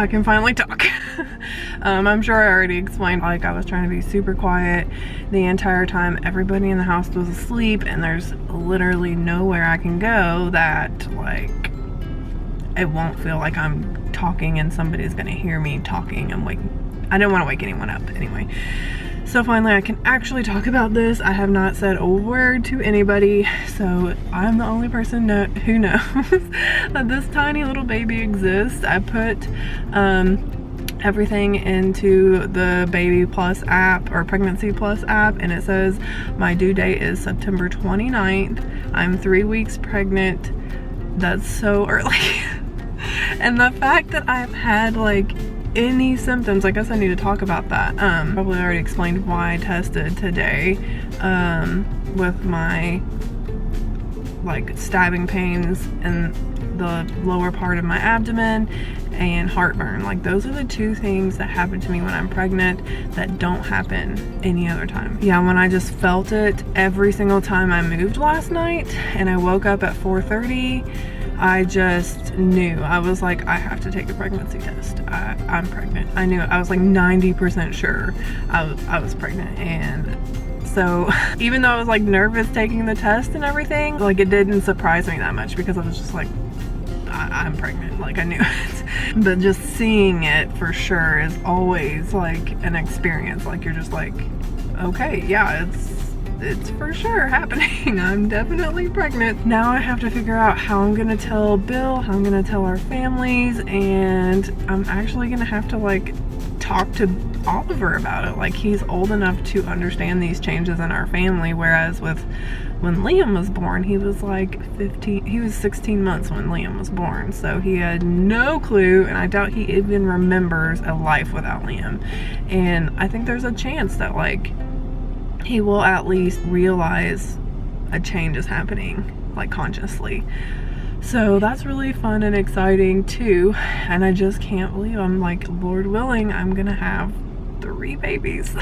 I can finally talk. I'm sure I already explained, like, I was trying to be super quiet the entire time. Everybody in the house was asleep, and there's literally nowhere I can go that, like, it won't feel like I'm talking and somebody's gonna hear me talking and I didn't want to wake anyone up anyway. So finally I can actually talk about this. I have not said a word to anybody, so I'm the only person who knows that this tiny little baby exists. I put everything into the Baby Plus app, or Pregnancy Plus app, and it says my due date is September 29th. I'm 3 weeks pregnant. That's so early. And the fact that I've had like any symptoms, I guess I need to talk about that. Probably already explained why I tested today with my like stabbing pains in the lower part of my abdomen and heartburn. Like, those are the two things that happen to me when I'm pregnant that don't happen any other time. Yeah, when I just felt it every single time I moved last night and I woke up at 4:30, I just knew. I was like, I have to take a pregnancy test. I'm pregnant. I knew it. I was like 90% sure I was pregnant. And so even though I was like nervous taking the test and everything, like, it didn't surprise me that much because I was just like, I'm pregnant. Like, I knew it. But just seeing it for sure is always like an experience. Like, you're just like, okay, yeah, it's for sure happening. I'm definitely pregnant. Now I have to figure out how I'm gonna tell Bill, how I'm gonna tell our families, and I'm actually gonna have to like talk to Oliver about it. Like, he's old enough to understand these changes in our family, whereas when Liam was born, he was like 15, he was 16 months when Liam was born, so he had no clue, and I doubt he even remembers a life without Liam. And I think there's a chance that like he will at least realize a change is happening, like, consciously. So that's really fun and exciting too. And I just can't believe, I'm like, Lord willing, I'm gonna have 3 babies.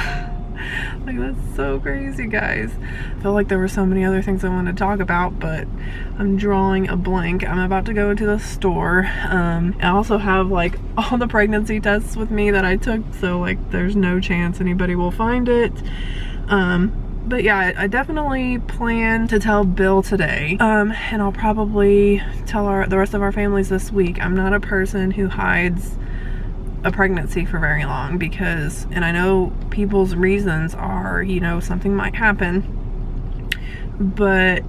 Like, that's so crazy, guys. I feel like there were so many other things I wanted to talk about, but I'm drawing a blank. I'm about to go to the store. I also have like all the pregnancy tests with me that I took, so like there's no chance anybody will find it. But yeah, I definitely plan to tell Bill today, and I'll probably tell the rest of our families this week. I'm not a person who hides a pregnancy for very long, because, and I know people's reasons are, you know, something might happen, but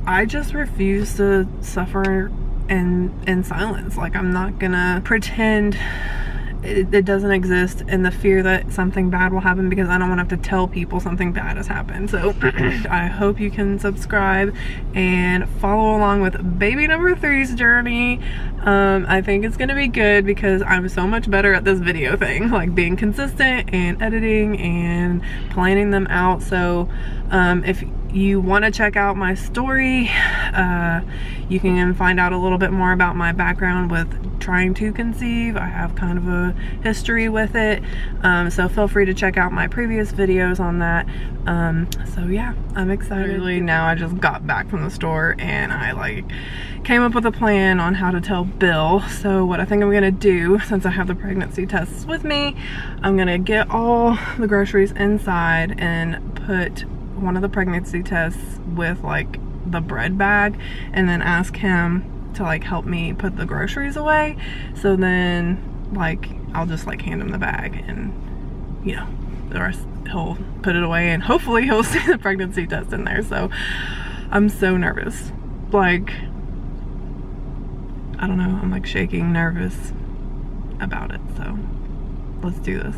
I just refuse to suffer in silence. Like, I'm not gonna pretend it doesn't exist, in the fear that something bad will happen, because I don't want to have to tell people something bad has happened. So I hope you can subscribe and follow along with baby number 3's journey. I think it's gonna be good because I'm so much better at this video thing, like being consistent and editing and planning them out. So if you want to check out my story, you can find out a little bit more about my background with trying to conceive. I have kind of a history with it, so feel free to check out my previous videos on that. So yeah, I'm excited. Really, now I just got back from the store and I like came up with a plan on how to tell Bill. So what I think I'm gonna do, since I have the pregnancy tests with me, I'm gonna get all the groceries inside and put one of the pregnancy tests with like the bread bag, and then ask him to like help me put the groceries away. So then like I'll just like hand him the bag, and you know, the rest he'll put it away, and hopefully he'll see the pregnancy test in there. So I'm so nervous. Like, I don't know, I'm like shaking nervous about it. So let's do this.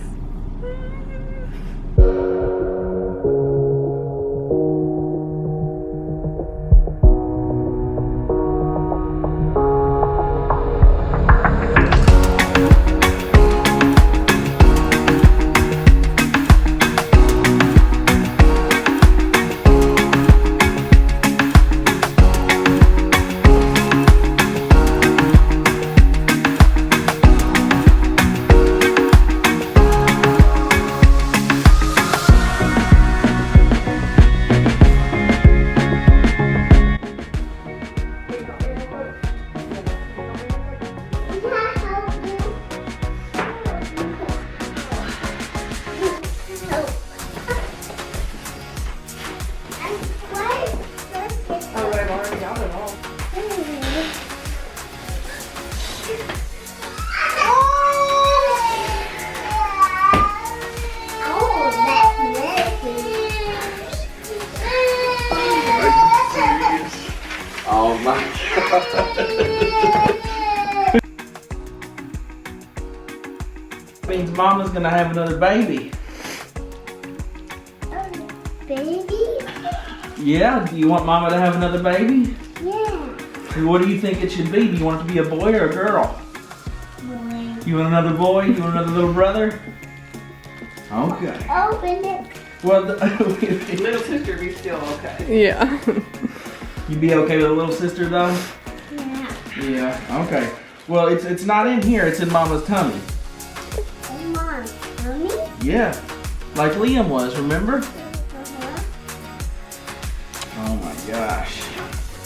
Means Mama's gonna have another baby. Baby? Yeah, do you want Mama to have another baby? Yeah. What do you think it should be? Do you want it to be a boy or a girl? Boy. You want another boy? You want another little brother? Okay. Open it. Well, Little sister be still okay. Yeah. You be okay with a little sister though? Yeah. Yeah, okay. Well, it's not in here, it's in Mama's tummy. Come on. Mommy? Yeah, like Liam was, remember? Uh-huh. Oh my gosh.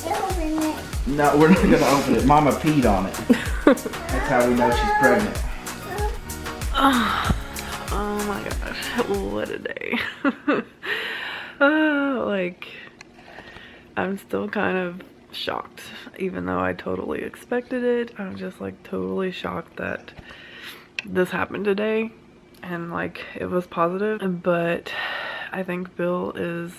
Open it. No, we're not gonna open it. Mama peed on it. That's how we know she's pregnant. Oh my gosh, what a day. Like, I'm still kind of shocked, even though I totally expected it. I'm just like totally shocked that this happened today and like it was positive. But I think Bill is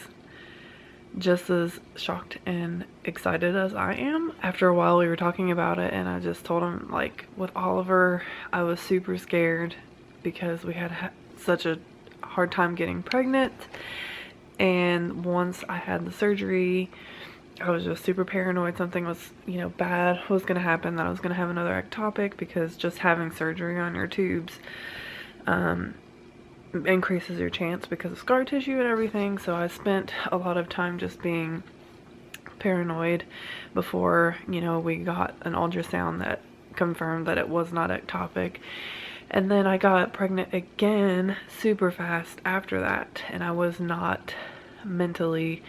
just as shocked and excited as I am. After a while we were talking about it and I just told him, like, with Oliver I was super scared because we had such a hard time getting pregnant, and once I had the surgery I was just super paranoid something was, you know, bad was gonna happen, that I was gonna have another ectopic, because just having surgery on your tubes increases your chance because of scar tissue and everything. So I spent a lot of time just being paranoid before, you know, we got an ultrasound that confirmed that it was not ectopic. And then I got pregnant again super fast after that, and I was not mentally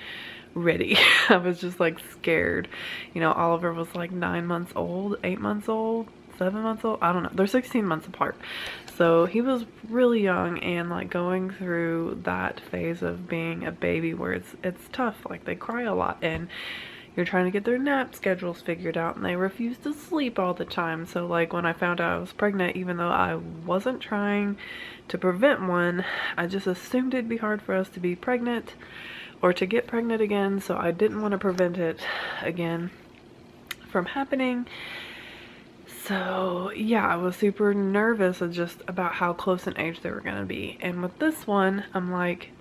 ready. I was just like scared. You know, Oliver was like 9 months old, 8 months old, 7 months old, I don't know. They're 16 months apart. So he was really young, and like going through that phase of being a baby where it's tough. Like they cry a lot and you're trying to get their nap schedules figured out, and they refuse to sleep all the time. So like when I found out I was pregnant, even though I wasn't trying to prevent one, I just assumed it'd be hard for us to be pregnant or to get pregnant again. So I didn't want to prevent it again from happening. So yeah, I was super nervous just about how close in age they were gonna be. And with this one, I'm like,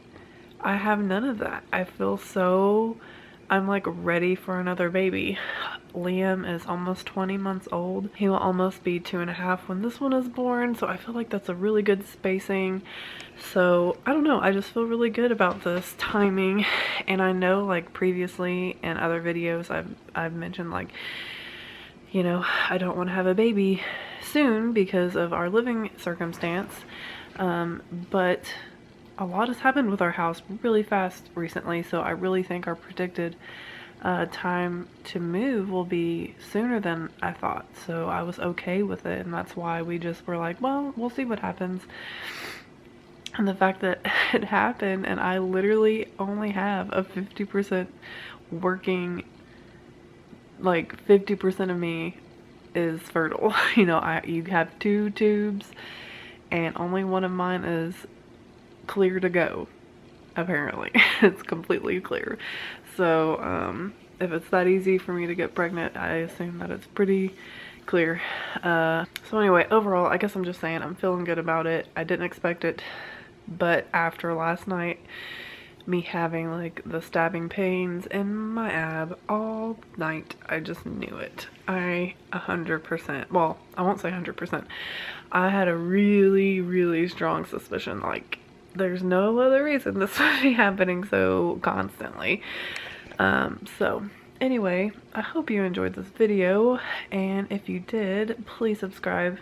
I have none of that. I feel so, I'm like ready for another baby. Liam is almost 20 months old. He will almost be 2.5 when this one is born. So I feel like that's a really good spacing. So I don't know, I just feel really good about this timing. And I know, like previously in other videos I've mentioned, like, you know, I don't want to have a baby soon because of our living circumstance. But a lot has happened with our house really fast recently, so I really think our predicted time to move will be sooner than I thought. So I was okay with it, and that's why we just were like, well, we'll see what happens. And the fact that it happened and I literally only have a 50% working, like 50% of me is fertile. You know, you have 2 tubes and only one of mine is clear to go, apparently. It's completely clear. So if it's that easy for me to get pregnant, I assume that it's pretty clear. So anyway, overall, I guess I'm just saying I'm feeling good about it. I didn't expect it, but after last night, me having like the stabbing pains in my ab all night, I just knew it. I 100%, well, I won't say 100%, I had a really strong suspicion, like there's no other reason this would be happening so constantly. So anyway, I hope you enjoyed this video, and if you did, please subscribe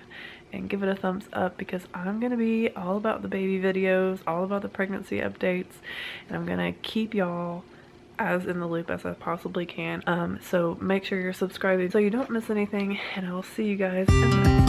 and give it a thumbs up, because I'm gonna be all about the baby videos, all about the pregnancy updates, and I'm gonna keep y'all as in the loop as I possibly can. So make sure you're subscribing so you don't miss anything, and I will see you guys in the next video.